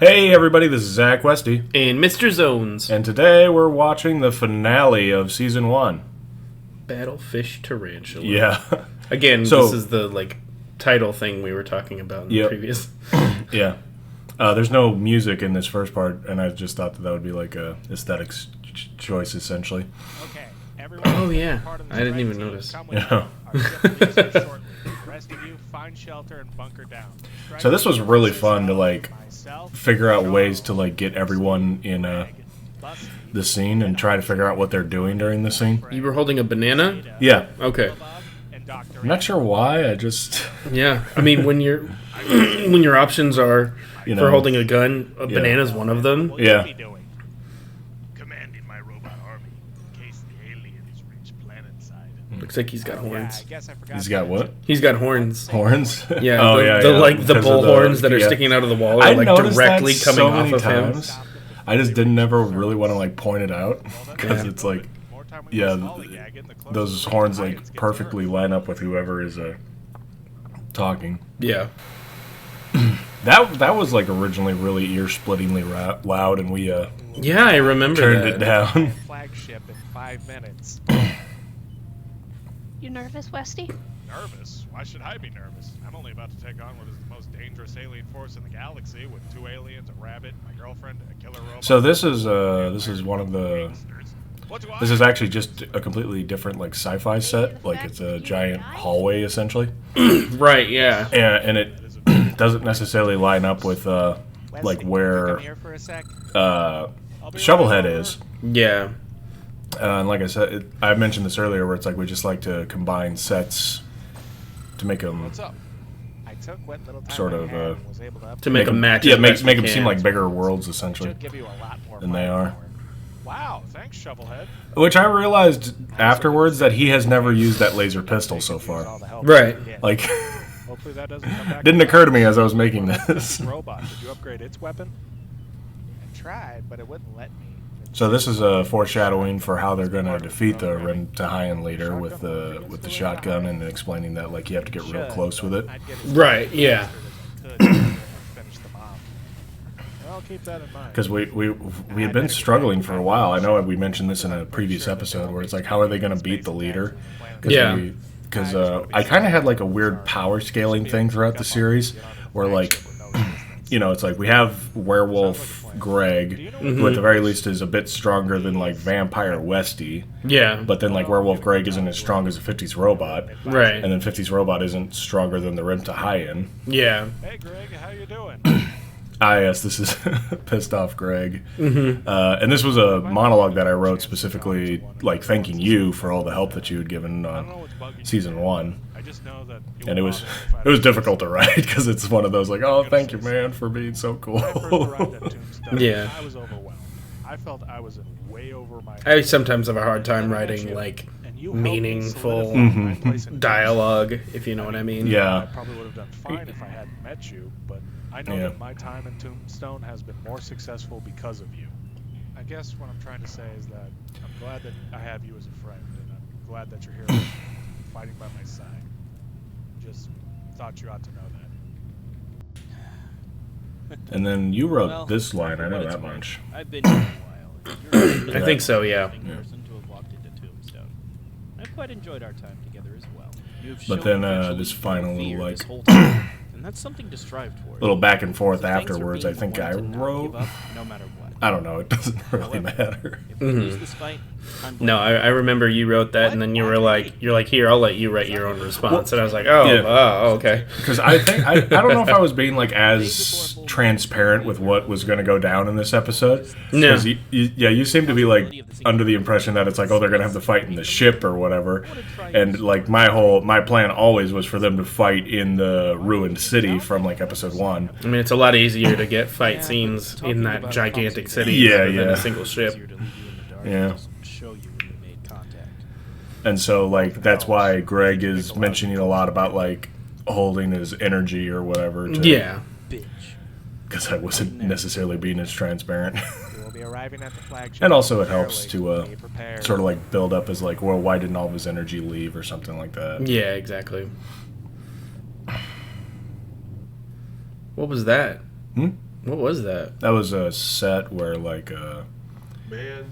Hey everybody, this is Zach Westy. And Mr. Zones. And today we're watching the finale of Season 1. Battlefish Tarantula. Yeah. Again, this is the title thing we were talking about in the previous. Yeah. There's no music in this first part, and I just thought that would be like a aesthetics choice, essentially. Okay, oh yeah, I didn't even notice. Yeah. Rest of you, find shelter and bunker down. So this was really fun to figure out ways to get everyone in the scene and try to figure out what they're doing during the scene. You were holding a banana? Yeah. Okay. I'm not sure why. I just yeah. I mean, when your options are for holding a gun, a banana's one of them. Yeah. Commanding my robot army in case the aliens reach planetside. Looks like he's got horns. He's got what? He's got horns. Horns? Yeah. The bull horns that are sticking out of the wall are directly coming off of him. I just never really want to point it out because it's those horns perfectly line up with whoever is talking. Yeah. That was originally really ear-splittingly loud, and we I remember turned it down. Flagship in 5 minutes. You nervous, Westy? Nervous? Why should I be nervous? I'm only about to take on what is the most dangerous alien force in the galaxy with 2 aliens, a rabbit, my girlfriend, a killer robot. So this is one of the. This is actually just a completely different sci-fi set. It's a giant hallway essentially. Right. Yeah. And it doesn't necessarily line up with where Shovelhead is. Yeah. And like I said, I mentioned this earlier, where it's we just like to combine sets to make them sort of to make them match. Yeah, make them seem like bigger worlds essentially than they are. Wow, thanks, Shovelhead. Which I realized afterwards that he has never used that laser pistol so far. Right. Hopefully that doesn't come back. Didn't occur to me as I was making this. Robot, did you upgrade its weapon? I tried, but it wouldn't let me. So this is a foreshadowing for how they're going to defeat the Rim-Tahian leader with the shotgun, and explaining that you have to get real close with it. Right. Yeah. Keep that in mind. Because we had been struggling for a while. I know we mentioned this in a previous episode where it's how are they going to beat the leader? Because I kind of had a weird power scaling thing throughout the series where it's we have Werewolf Greg, who at the very least is a bit stronger than Vampire Westy. Yeah. But then Werewolf Greg isn't as strong as a 50s robot. Right. And then 50s robot isn't stronger than the Rim-Tahian. Yeah. Hey Greg, how you doing? Yes, this is Pissed Off Greg. And this was a monologue that I wrote specifically, thanking you for all the help that you had given on Season 1. I just know that and it was difficult to write because it's one of those oh, thank you, man, for being so cool. Yeah. I was overwhelmed. I felt I was way over my. I sometimes have a hard time writing meaningful dialogue, if you know what I mean. Yeah. I probably would have done fine if I hadn't met you, but I know that my time in Tombstone has been more successful because of you. I guess what I'm trying to say is that I'm glad that I have you as a friend, and I'm glad that you're here fighting by my side. Just thought you ought to know that. And then you wrote this line, I know that much. I've been here a while. I think so, yeah. Person to have walked into Tombstone. I've quite enjoyed our time together as well. But then this final little and that's something to strive for. little back and forth afterwards, I think I wrote. No matter what. I don't know, it doesn't really matter. If we lose this fight, no, I remember you wrote that, and then you were here, I'll let you write your own response. And I was okay. Because I think, I don't know if I was being as transparent with what was going to go down in this episode. No. You seem to be under the impression that it's they're going to have to fight in the ship or whatever. And my plan always was for them to fight in the ruined city from episode 1. I mean, it's a lot easier to get fight scenes in that gigantic city than a single ship. Yeah. And so that's why Greg is mentioning a lot about holding his energy or whatever. Yeah. Because I wasn't necessarily being as transparent. Arriving at the flagship. And also it helps to sort of build up as well, why didn't all of his energy leave or something like that. Yeah, exactly. What was that? What was that? That was a set where like a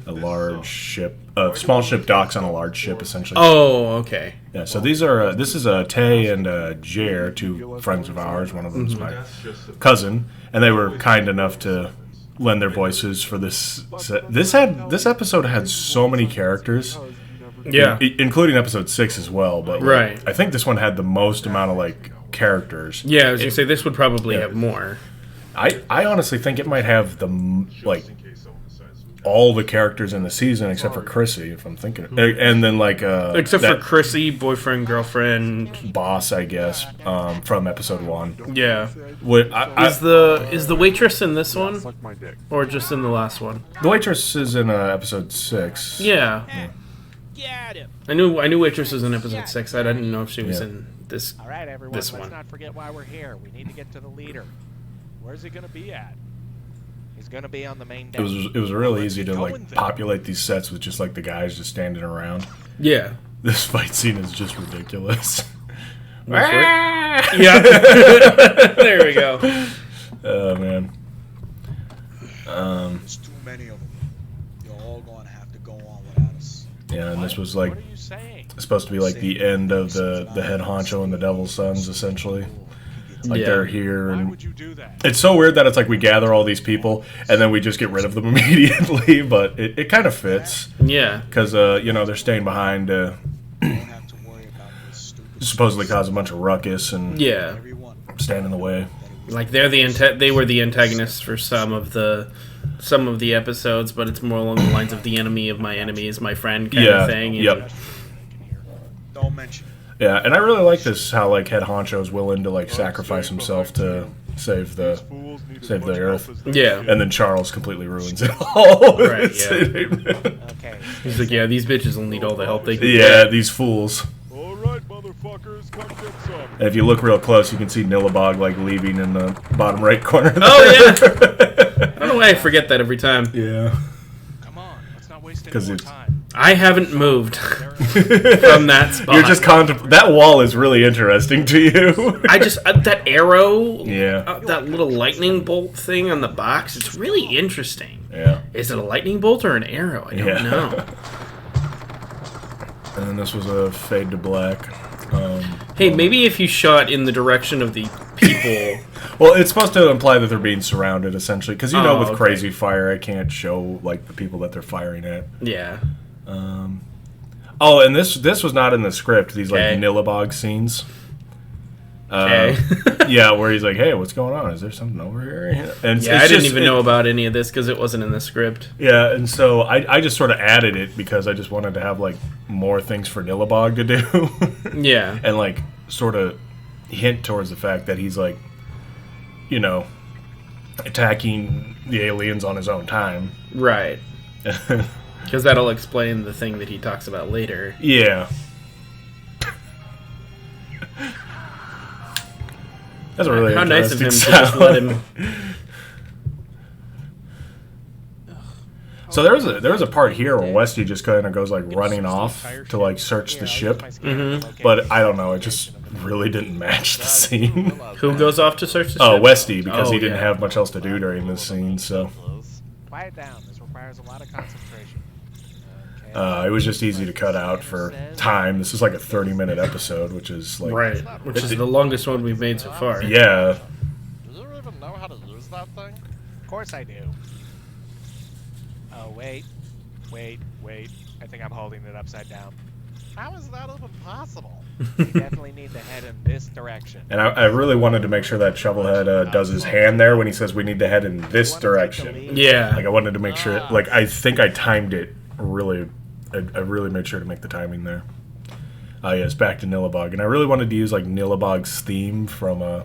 large ship, a small ship docks on a large ship, essentially. Oh, okay. Yeah. So these are this is Tay and Jer, two friends of ours. One of them is my cousin, and they were kind enough to lend their voices for this set. This episode had so many characters. Yeah, including episode 6 as well. But like, right. I think this one had the most amount of like characters. Yeah, I was gonna say this would probably have more. I honestly think it might have the like all the characters in the season except for Chrissy, if I'm thinking, and then like except for Chrissy, boyfriend, girlfriend, boss, I guess, from episode 1. Yeah. Is the waitress in this one, or just in the last one? The waitress is in episode 6. Yeah. Get him. I knew waitress was in episode 6. I didn't know if she was in this. All right, everyone. This let's one. not forget why we're here. We need to get to the leader. Where's he gonna be at? He's gonna be on the main deck. It was really easy to like populate these sets with just like the guys just standing around. Yeah. This fight scene is just ridiculous. Yeah. There we go. Oh man. There's too many of them. You're all going to have to go on without us. Yeah, and this was like What are you saying? supposed to be like the end of the head honcho and the Devil's Sons, essentially. Like Yeah. they're here, Why and would you do that? it's so weird that it's like we gather all these people and then we just get rid of them immediately. But it kind of fits Yeah. because they're staying behind to You don't have to worry about this stupid supposedly cause a bunch of ruckus and Yeah. everyone. stand in the way. Like they were the antagonists for some of the episodes, but it's more along the lines of the enemy of my enemy is my friend kind Yeah. of thing. and- Yep. Don't mention it. Yeah, and I really like this how like head honcho is willing to like sacrifice himself to save the earth. Yeah. And then Charles completely ruins it all. Right, Okay. He's like, yeah, these bitches will need all the help they can Yeah, get. these fools. All right, motherfuckers, come get some. And if you look real close, you can see Nillabog like leaving in the bottom right corner. Oh yeah. I don't know why I forget that every time. Yeah. Come on, let's not waste 'Cause any more it's- time. I haven't moved from that spot. You're just that wall is really interesting to you. I just that arrow, Yeah. that little lightning bolt thing on the box. It's really interesting. Yeah. Is it a lightning bolt or an arrow? I don't Yeah. know. And then this was a fade to black. Hey, maybe if you shot in the direction of the people. Well, it's supposed to imply that they're being surrounded, essentially, because Oh, with okay. crazy fire, I can't show like the people that they're firing at. Yeah. Oh, and this was not in the script. These like Okay. Nillabog scenes. Okay. Yeah, where he's like, "Hey, what's going on? Is there something over here?" And Yeah, I didn't even know about any of this because it wasn't in the script. Yeah, and so I just sort of added it because I just wanted to have like more things for Nillabog to do. Yeah. And like sort of hint towards the fact that he's like, attacking the aliens on his own time. Right. Because that'll explain the thing that he talks about later. Yeah. That's a really How nice of him to interesting just let sound. him. So there was a part here where Westy just kind of goes like running off to like search the ship, but I don't know, it just really didn't match the scene. Who goes off to search the Oh, ship? Westy, because Oh, he didn't yeah. have much else to do during this scene, so Quiet down. This requires a lot of concentration. it was just easy to cut out for time. This is like a 30-minute episode, which is like Right. Which is the longest one we've made so far. yeah. Do you even know how to use that thing? Of course I do. Oh, wait. I think I'm holding it upside down. How is that even possible? We definitely need to head in this direction. And I really wanted to make sure that Shovelhead does his hand there when he says we need to head in this direction. Yeah. Like I wanted to make sure, like I think I timed it really. I really made sure to make the timing there. Yes, back to Nillabog, and I really wanted to use like Nillabog's theme from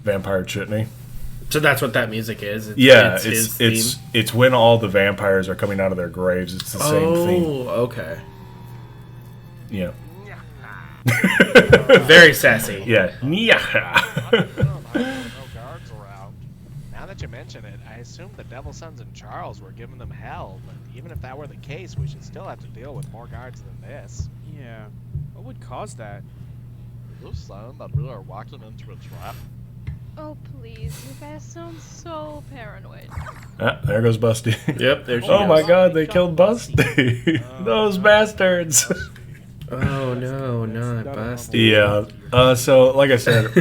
Vampire Chutney. So that's what that music is. Yeah, his theme. it's when all the vampires are coming out of their graves. It's the same theme. Oh, okay. Yeah. Very sassy. Yeah. Yeah. No guards around. Now that you mention it, I assume the Devil Sons and Charles were giving them hell, but even if that were the case, we should still have to deal with more guards than this. Yeah. What would cause that? Are you saying that we are walking into a trap? Oh, please. You guys sound so paranoid. Ah, there goes Busty. Yep, there she Oh goes. my god, they killed Busty. Those bastards. Oh no, not Busty. Yeah. So, like I said,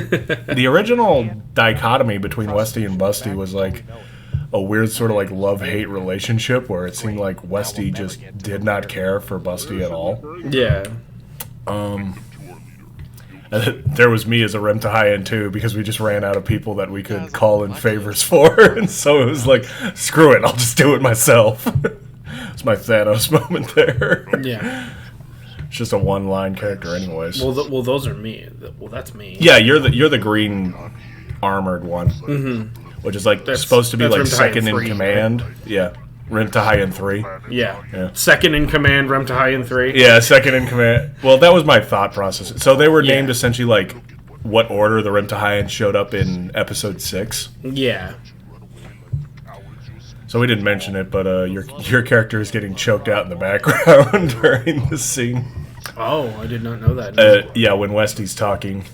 the original dichotomy between Westy and Busty was like a weird sort of like love-hate relationship where it seemed like Westy just did not care for Busty at all. Yeah. And there was me as a Rem to high end too, because we just ran out of people that we could call in favors for, and so it was like, screw it, I'll just do it myself. It's my Thanos moment there. Yeah. It's just a one-line character, anyways. Well, those are me. Well, that's me. Yeah, you're the green armored one, which is like supposed to be like second in command. Right? Yeah, Rem to high end 3. Yeah. Second in command, Rem to high end 3. Yeah, second in command. Well, that was my thought process. So they were named essentially like what order the Rem to high end showed up in episode 6. Yeah. So we didn't mention it, but your character is getting choked out in the background during this scene. Oh, I did not know that. Yeah, when Westy's talking.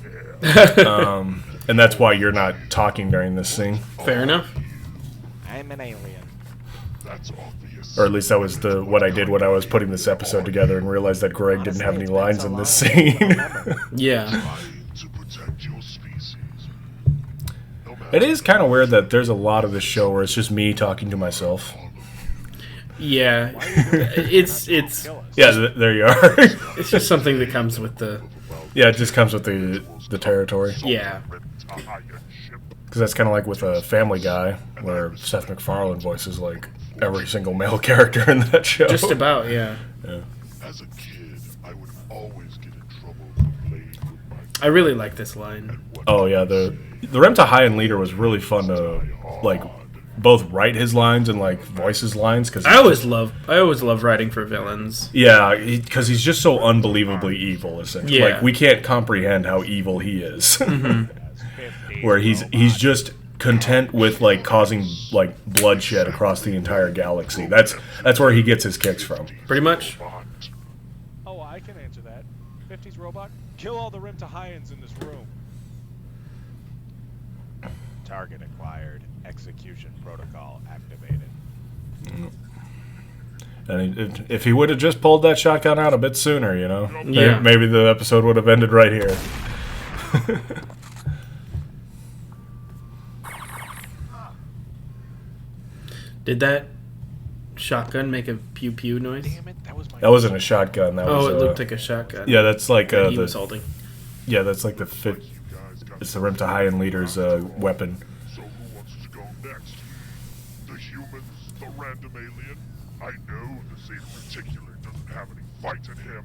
And that's why you're not talking during this scene. Fair enough. I'm an alien. That's obvious. Or at least that was what I did when I was putting this episode together and realized that Greg didn't have any lines in this scene. Yeah. It is kind of weird that there's a lot of this show where it's just me talking to myself. Yeah. It's Yeah, there you are. it's just something that comes with the... Yeah, it just comes with the territory. Yeah. Because that's kind of like with a Family Guy, where Seth MacFarlane voices like every single male character in that show. Just about, yeah. As a kid, I would always get in trouble for playing with my... I really like this line. Oh yeah, the Rem to high end leader was really fun to like both write his lines and like voice his lines. Cause I always love writing for villains. Yeah, because he's just so unbelievably evil. Essentially, Yeah. like we can't comprehend how evil he is. Where he's just content with like causing like bloodshed across the entire galaxy. That's where he gets his kicks from. Pretty much. Oh, I can answer that. 50s robot, kill all the Rem to high ends in this room. Target acquired. Execution protocol activated. And if he would have just pulled that shotgun out a bit sooner, you know, Yeah. maybe the episode would have ended right here. Did that shotgun make a pew pew noise? Damn it, that was my... That wasn't a shotgun. That was Oh, it looked like a shotgun. yeah. That's like That he was holding. yeah. That's like the fit. It's the Rem to high end leader's weapon. So who wants to go next? The humans? The random alien? I know this ain't reticular doesn't have any fight in him.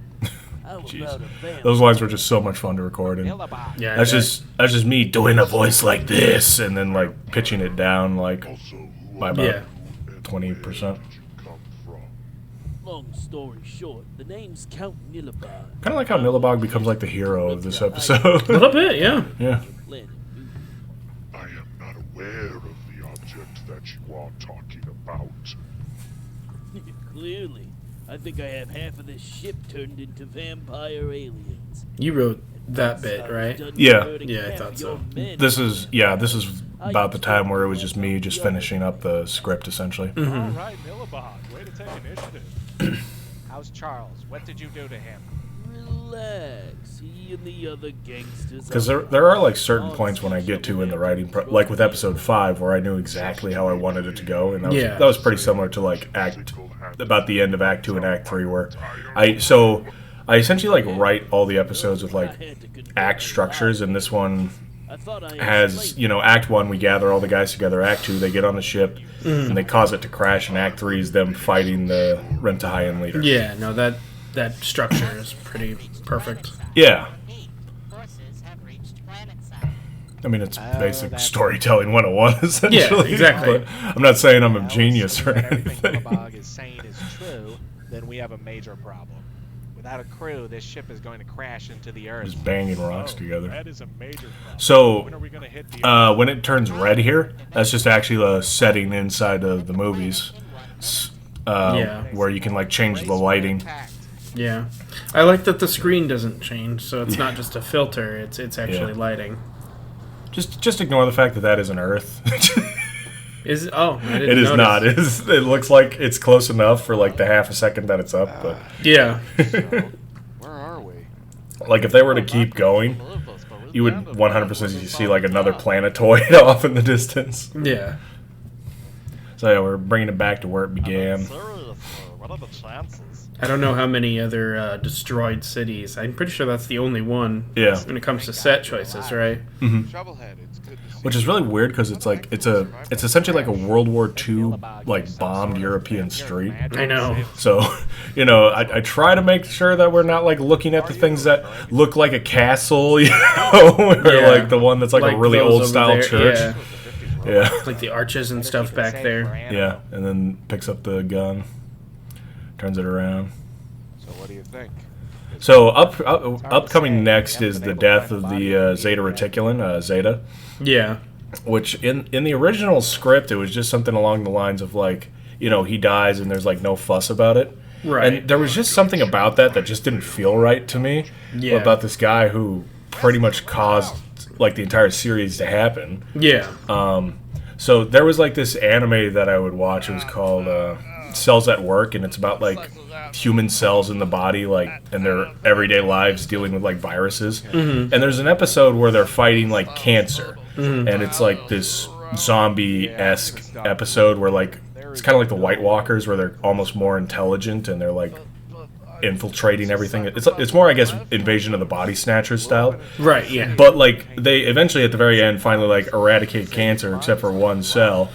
Jeez. Those lines were just so much fun to record, and Yeah, that's just me doing a voice like this, and then like pitching it down like Also, who by about Yeah. 20%. did you come from? Long story short, the name's Count Nilabog. Kind of like how Nilabog becomes like the hero of this episode. A little bit, yeah. Yeah. Planet New. I am not aware of the object that you are talking about. Clearly. I think I have half of this ship turned into vampire aliens. You wrote that bit, right? Yeah. Yeah, I thought so. This is about the time where it was just me just finishing up the script essentially. All right, Millibog, way to take initiative. How's Charles? What did you do to him? Relax. He and the other gangsters. Because there are like certain points when I get to in the writing, like with episode 5, where I knew exactly how I wanted it to go, and that was pretty similar to like about the end of Act 2 and Act 3, where I essentially like write all the episodes with like act structures, and this one has, you know, Act 1 we gather all the guys together, Act 2 they get on the ship and they cause it to crash, and Act 3 is them fighting the Rem to high end leader. Yeah, no, that structure is pretty perfect. Yeah. I mean, it's basic storytelling 101, essentially. Yeah, exactly. But I'm not saying I'm a genius or If everything anything. Millibog is saying is true, then we have a major problem. Without a crew, this ship is going to crash into the Earth. Just banging rocks together. That is a major problem. So, When are we gonna hit the when it turns red here, that's just actually a setting inside of the movies. Yeah. Where you can like change the lighting. Yeah. I like that the screen doesn't change, so it's not just a filter, it's actually lighting. Just ignore the fact that that isn't Earth. Is I didn't It is notice. not. It looks like it's close enough for like the half a second that it's up, but Yeah. Where are we? like if they were to keep going, you would 100% see like another planetoid off in the distance. Yeah. So yeah, we're bringing it back to where it began. What are the chances? I don't know how many other destroyed cities. I'm pretty sure that's the only one. Yeah. When it comes to set choices, right? Shovelhead, it's good to see Which is really weird because it's like it's essentially like a World War II like bombed European street. I know. So, you know, I try to make sure that we're not like looking at the things that look like a castle, you know, or Yeah. like the one that's like a really those old over style there, church. Yeah. Yeah. Like the arches and stuff back there. Yeah, and then picks up the gun, turns it around. So what do you think? So upcoming next is the death of the Zeta Reticulum, Zeta, Yeah. which in the original script it was just something along the lines of like, you know, he dies and there's like no fuss about it. Right. And there was just something about that just didn't feel right to me. Yeah. About this guy who pretty much caused like the entire series to happen. Yeah. So there was like this anime that I would watch. It was called Cells at Work, and it's about like human cells in the body, like in their everyday lives dealing with like viruses. And there's an episode where they're fighting like cancer, and it's like this zombie-esque episode where like it's kind of like the White Walkers, where they're almost more intelligent and they're like infiltrating everything. It's more, I guess, Invasion of the Body Snatchers style. Right, yeah. But like they eventually at the very end finally like eradicate cancer except for one cell,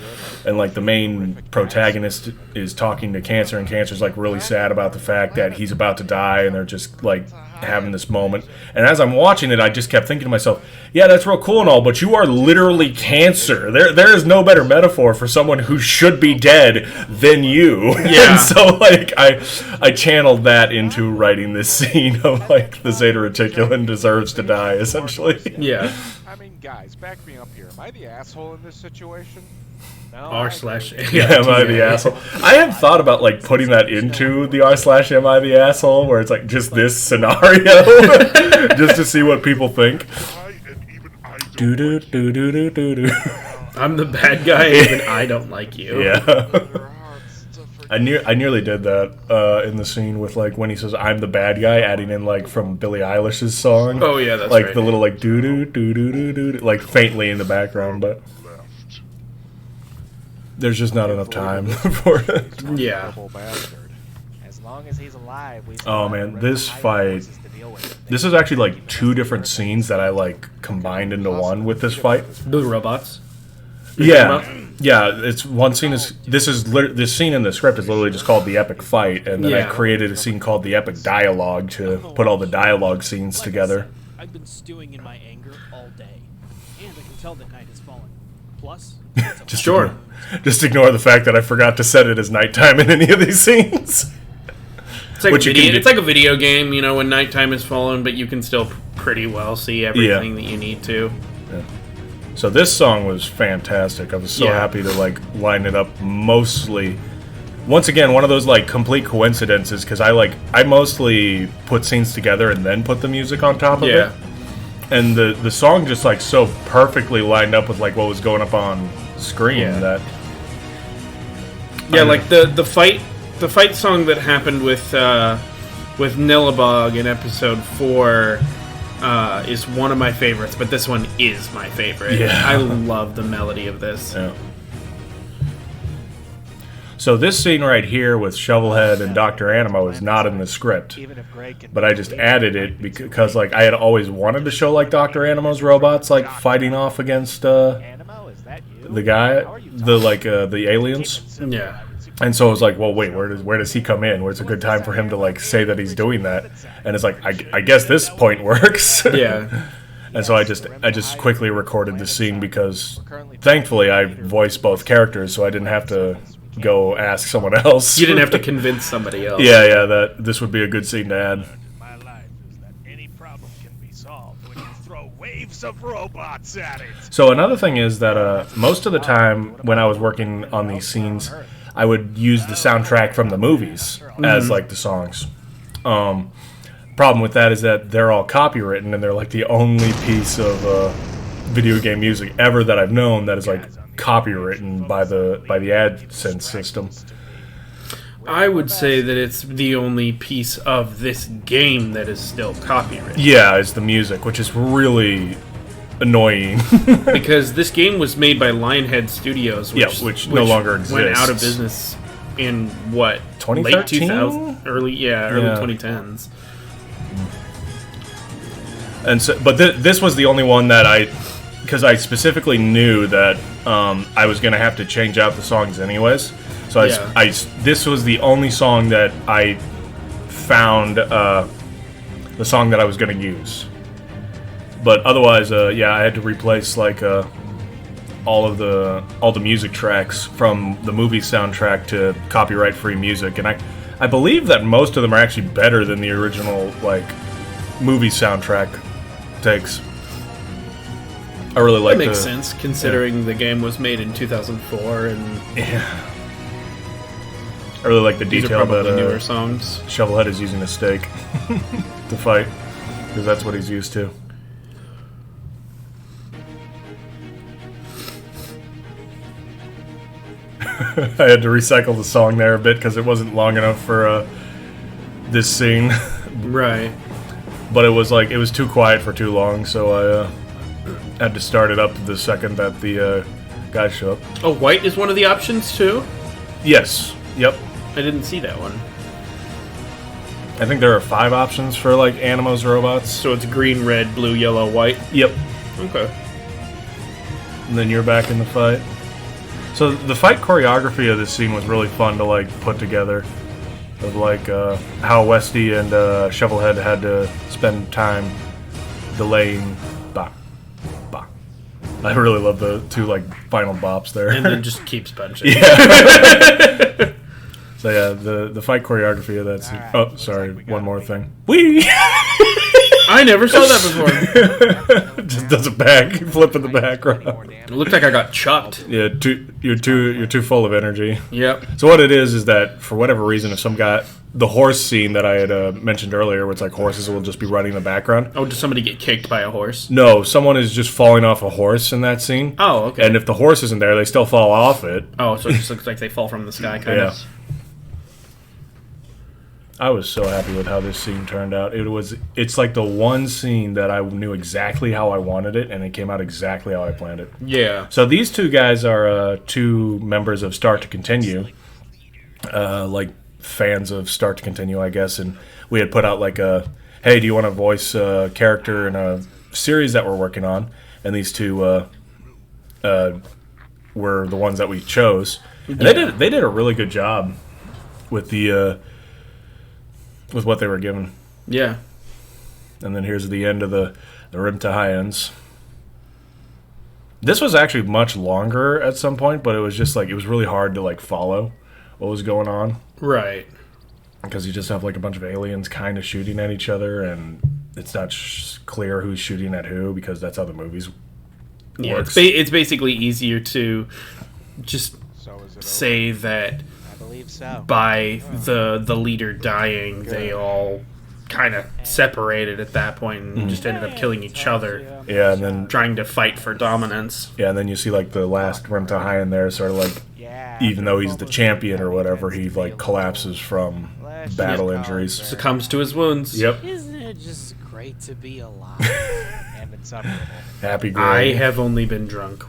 and like the main protagonist is talking to cancer, and cancer's like really sad about the fact that he's about to die, and they're just like having this moment. And as I'm watching it, I just kept thinking to myself, yeah, that's real cool and all, but you are literally cancer. There is no better metaphor for someone who should be dead than you. Yeah. And so like I channeled that into writing this scene of like the Zeta Reticulum deserves to die, essentially. Yeah. I mean, guys, back me up here. Am I the asshole in this situation? No. R/. Yeah, am I the asshole? I have thought about like putting that into the r/am I the asshole, where it's like just this scenario, just to see what people think. I and even I don't Do do do do do do do. I'm the bad guy, even I don't like you. Yeah, their hearts to forgive. I nearly did that in the scene with like when he says I'm the bad guy, adding in like from Billie Eilish's song. Oh yeah, that's like right. the little like do do do do do do, like faintly in the background, but left. there's just not enough time for it. Yeah. Bastard. As long as he's alive, we still Oh have man, the this Red fight. forces to deal with. This is actually like two different scenes that I like combined into one with this fight. The robots. Yeah, yeah. It's one scene is this scene in the script is literally just called the epic fight, and then I Yeah. created a scene called the epic dialogue to put all the dialogue scenes together. I've been stewing in my anger all day, and I can tell that night has fallen. Plus, Just Sure. just ignore the fact that I forgot to set it as nighttime in any of these scenes. It's like, Which you can do- it's like a video game, you know, when nighttime has fallen, but you can still pretty well see everything that you need to. So this song was fantastic. I was so Yeah. happy to like line it up mostly. Once again, one of those like complete coincidences because I mostly put scenes together and then put the music on top of Yeah. it. And the song just like so perfectly lined up with like what was going up on screen Yeah. that Yeah, like the fight song that happened with Nillabog in episode 4 is one of my favorites, but this one is my favorite. Yeah. I love the melody of this. Yeah. So this scene right here with Shovelhead and Dr. Animo is not in the script, Even if Greg can but I just added it because like I had always wanted to show like Dr. Animo's robots like fighting off against Animo, is that you? the guy, the aliens. Yeah. And so I was like, well, wait, where does he come in? Where's a good time for him to like say that he's doing that? And it's like, I guess this point works. Yeah. And so I just quickly recorded the scene because thankfully I voiced both characters, so I didn't have to go ask someone else. You didn't have to convince somebody else. Yeah, that this would be a good scene to add. My life is that any problem can be solved when you throw waves of robots at it. So another thing is that most of the time when I was working on these scenes, I would use the soundtrack from the movies as like the songs. Problem with that is that they're all copywritten and they're like the only piece of video game music ever that I've known that is like copywritten by the AdSense system. I would say that it's the only piece of this game that is still copyrighted. Yeah, it's the music, which is really annoying. Because this game was made by Lionhead Studios, which no longer exists. Went out of business in what? 2013? Late 2000, early 2010s. And so, but this was the only one that because I specifically knew that I was going to have to change out the songs anyways. So this was the only song that I found the song that I was going to use. But otherwise, I had to replace like all the music tracks from the movie soundtrack to copyright-free music, and I believe that most of them are actually better than the original like movie soundtrack takes. I really like that makes sense considering the game was made in 2004 and I really like the detail that newer songs. Shovelhead is using a stake to fight because that's what he's used to. I had to recycle the song there a bit because it wasn't long enough for this scene. Right. But it was too quiet for too long, so I had to start it up the second that the guys show up. Oh, white is one of the options too? Yes. Yep. I didn't see that one. I think there are 5 options for like Animo's robots. So it's green, red, blue, yellow, white? Yep. Okay. And then you're back in the fight. So the fight choreography of this scene was really fun to like put together. Of like how Westy and Shovelhead had to spend time delaying. Bah, bah. I really love the 2 like final bops there. And then just keeps punching. Yeah. So yeah, the fight choreography of that scene. Right, oh, sorry, like one more thing. Whee! I never saw that before. Just does a back flip in the background. It looked like I got chucked. Yeah, you're too full of energy. Yep. So what it is that for whatever reason, if some guy, the horse scene that I had mentioned earlier, where it's like horses will just be running in the background. Oh, does somebody get kicked by a horse? No, someone is just falling off a horse in that scene. Oh, okay. And if the horse isn't there, they still fall off it. Oh, so it just looks like they fall from the sky, kind of. I was so happy with how this scene turned out. It's like the one scene that I knew exactly how I wanted it, and it came out exactly how I planned it. Yeah. So these 2 guys are 2 members of Start to Continue, like fans of Start to Continue, I guess. And we had put out like hey, do you want to voice a character in a series that we're working on? And these 2 were the ones that we chose. And they did a really good job with the with what they were given. Yeah. And then here's the end of the Rim to High Ends. This was actually much longer at some point, but it was just like, it was really hard to like follow what was going on. Right. Because you just have like a bunch of aliens kind of shooting at each other, and it's not clear who's shooting at who, because that's how the movies works. It's basically easier to just say that by the leader dying, they all kind of separated at that point and just ended up killing each other. Yeah, and then trying to fight for dominance. Yeah, and then you see like the last Rim to High in there, sort of like, even though he's the champion or whatever, he like collapses from battle injuries, succumbs to his wounds. Yep. Isn't it just great to be alive? And insufferable. Happy Greg. I have only been drunk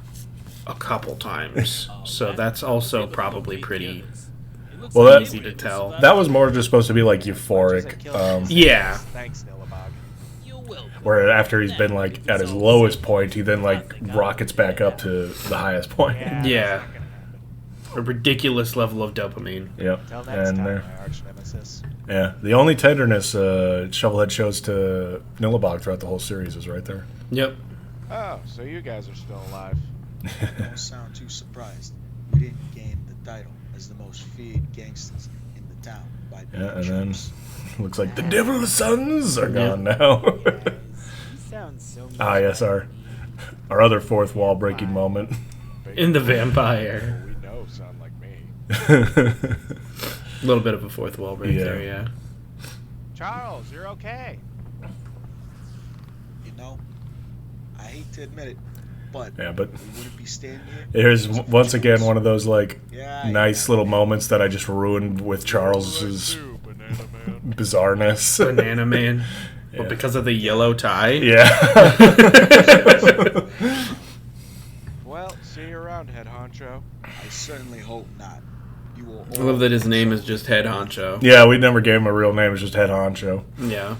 a couple times, so that's also probably pretty easy to tell. That was more just supposed to be like euphoric. Yeah. Thanks, Nillabog. Where after he's been like at his lowest point, he then like rockets back up to the highest point. Yeah. A ridiculous level of dopamine. Yep. And yeah, the only tenderness Shovelhead shows to Nillabog throughout the whole series is right there. Yep. Oh, so you guys are still alive. Don't sound too surprised. We didn't gain the title as the most feared gangsters in the town by being and troops. then looks like the Devil's Sons are gone now. Yes, our other fourth wall breaking moment. In the vampire. We know sound like me. A little bit of a fourth wall break there, yeah. Charles, you're okay. You know, I hate to admit it, But Yeah, but we wouldn't be standing here. here's once again one of those like Yeah, nice little moments that I just ruined with Charles's Banana Man. bizarreness. Banana Man. Yeah. Well, because of the yellow tie? Yeah. Well, see you around, head honcho. I certainly hope not. You will. I love that his name is just Head Honcho. Yeah, we never gave him a real name. It's just Head Honcho. Yeah.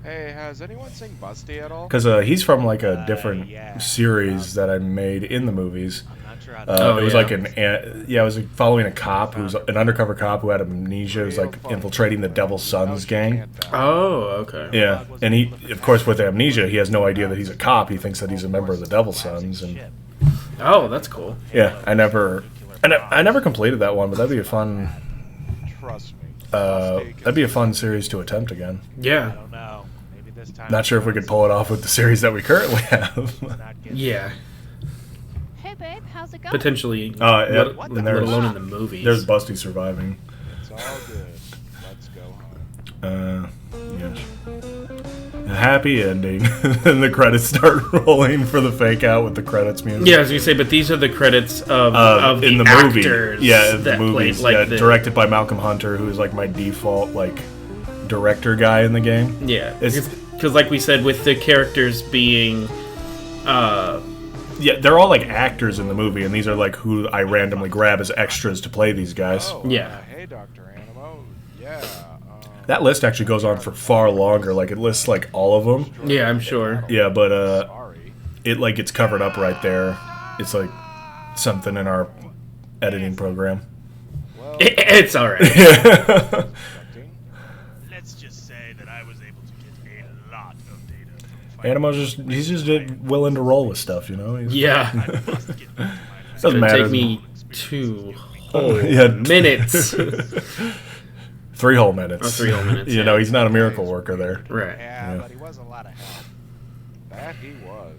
Hey, has anyone seen Busty at all? Because he's from like a different yeah. series that I made in the movies. I'm not sure how Oh, It was yeah. like it was like following a cop who's an undercover cop who had amnesia, who's like infiltrating the Devil's Sons gang. Oh, okay. Yeah, and he, of course, with amnesia, he has no idea that he's a cop. He thinks that he's a member of the Devil's Sons, and Oh, that's cool. yeah, I never completed that one, but that'd be a fun, Trust me. that'd be a fun series to attempt again. I Yeah. don't know. Maybe this time. Not sure if we could pull it off with the series that we currently have. Yeah. Hey, babe, how's it going? Potentially, Yeah, let and there's- alone in the movies. There's Busty surviving. It's all good. Let's go home. Yes. A happy ending, and the credits start rolling for the fake out with the credits music. Yeah, as you say, but these are the credits of in the the movie. actors Yeah, that the movies. played, like, Yeah, directed by Malcolm Hunter, who is like my default like director guy in the game. Yeah, It's- because like we said, with the characters being, Yeah, they're all like actors in the movie, and these are like who I randomly grab as extras to play these guys. Oh, Yeah. Hey, Dr. Animo. Yeah. That list actually goes on for far longer. Like it lists like all of them. yeah, I'm sure. Yeah, but Sorry. it like gets covered up right there. It's like something in our editing program. Well, It's all right. expecting. Let's just say that I was able to get a lot of data from Animo's he's just willing to roll with stuff, you know. He's, Yeah, must get back to my it's doesn't gonna matter. take me 2 whole Yeah. minutes. 3 whole minutes. Oh, 3 whole minutes, You know, yeah. he's not a miracle worker there. Right. Yeah, Yeah. but he was a lot of help. That he was.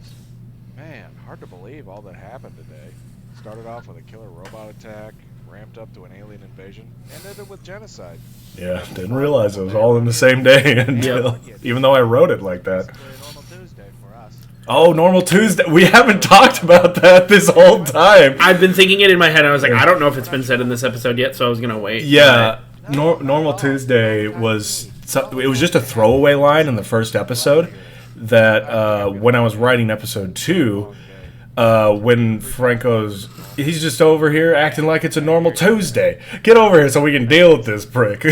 Man, hard to believe all that happened today. Started off with a killer robot attack, ramped up to an alien invasion, and ended with genocide. Yeah, didn't realize it was all in the same day until, even though I wrote it like that. Basically a normal Tuesday for us. Oh, Normal Tuesday. We haven't talked about that this whole time. I've been thinking it in my head. I was like, I don't know if it's been said in this episode yet, so I was gonna wait. Yeah, Normal Tuesday was it was just a throwaway line in the first episode that when I was writing episode 2, when Franco's he's just over here acting like it's a normal Tuesday. Get over here so we can deal with this prick.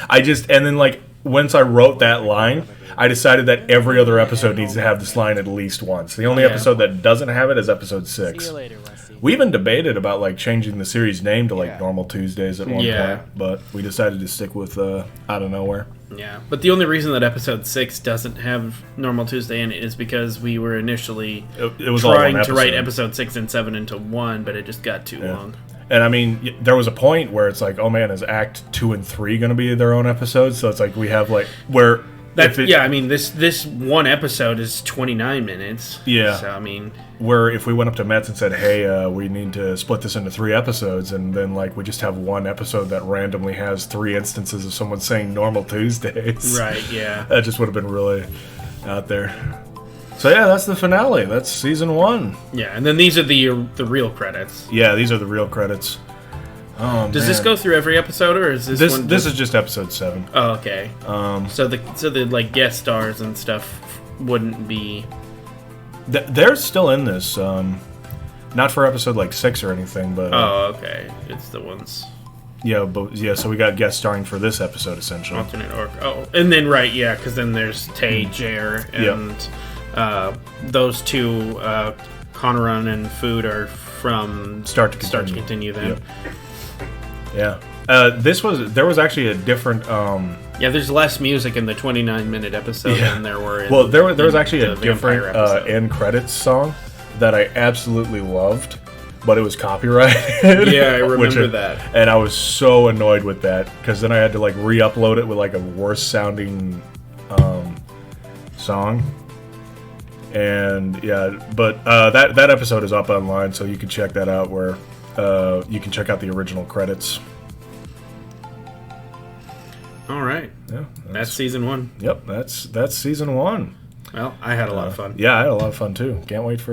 And then like once I wrote that line, I decided that every other episode needs to have this line at least once. The only Yeah. episode that doesn't have it is episode 6. See you later, Rusty. We even debated about like changing the series name to like Yeah. Normal Tuesdays at one Yeah. point, but we decided to stick with Out of Nowhere. Yeah, but the only reason that episode 6 doesn't have Normal Tuesday in it is because we were initially It was all trying one to write episode. episode 6 and 7 into one, but it just got too Yeah. long. And I mean, there was a point where it's like, oh man, is Act 2 and 3 going to be their own episodes? So it's like we have like where That's if it- yeah. I mean, this one episode is 29 minutes. Yeah. So I mean, where if we went up to Mets and said, hey, we need to split this into 3 episodes, and then like we just have one episode that randomly has 3 instances of someone saying Normal Tuesdays. right? Yeah. That just would have been really out there. So yeah, that's the finale. That's season 1. Yeah, and then these are the real credits. Yeah, these are the real credits. Oh, Does this go through every episode, or is this This one? this is just episode 7. Oh, okay. So the like guest stars and stuff wouldn't be. They're still in this. Not for episode like 6 or anything, but Oh, okay. It's the ones yeah. So we got guest starring for this episode essentially. alternate or and then right, yeah, because then there's Tay, Jer, and those two, Conran and Food are from Start to Continue. Then. Yep. Yeah. There was actually a different. Yeah, there's less music in the 29-minute episode Yeah. than there were. Well, there was in actually a the Vampire different episode. end credits song that I absolutely loved, but it was copyrighted. Yeah, I which remember that. And I was so annoyed with that because then I had to like re-upload it with like a worse sounding song. And yeah, but that episode is up online, so you can check that out. Where you can check out the original credits. All right, Yeah, that's season 1. Yep, that's season 1. Well, I had a lot of fun. Yeah, I had a lot of fun too. Can't wait for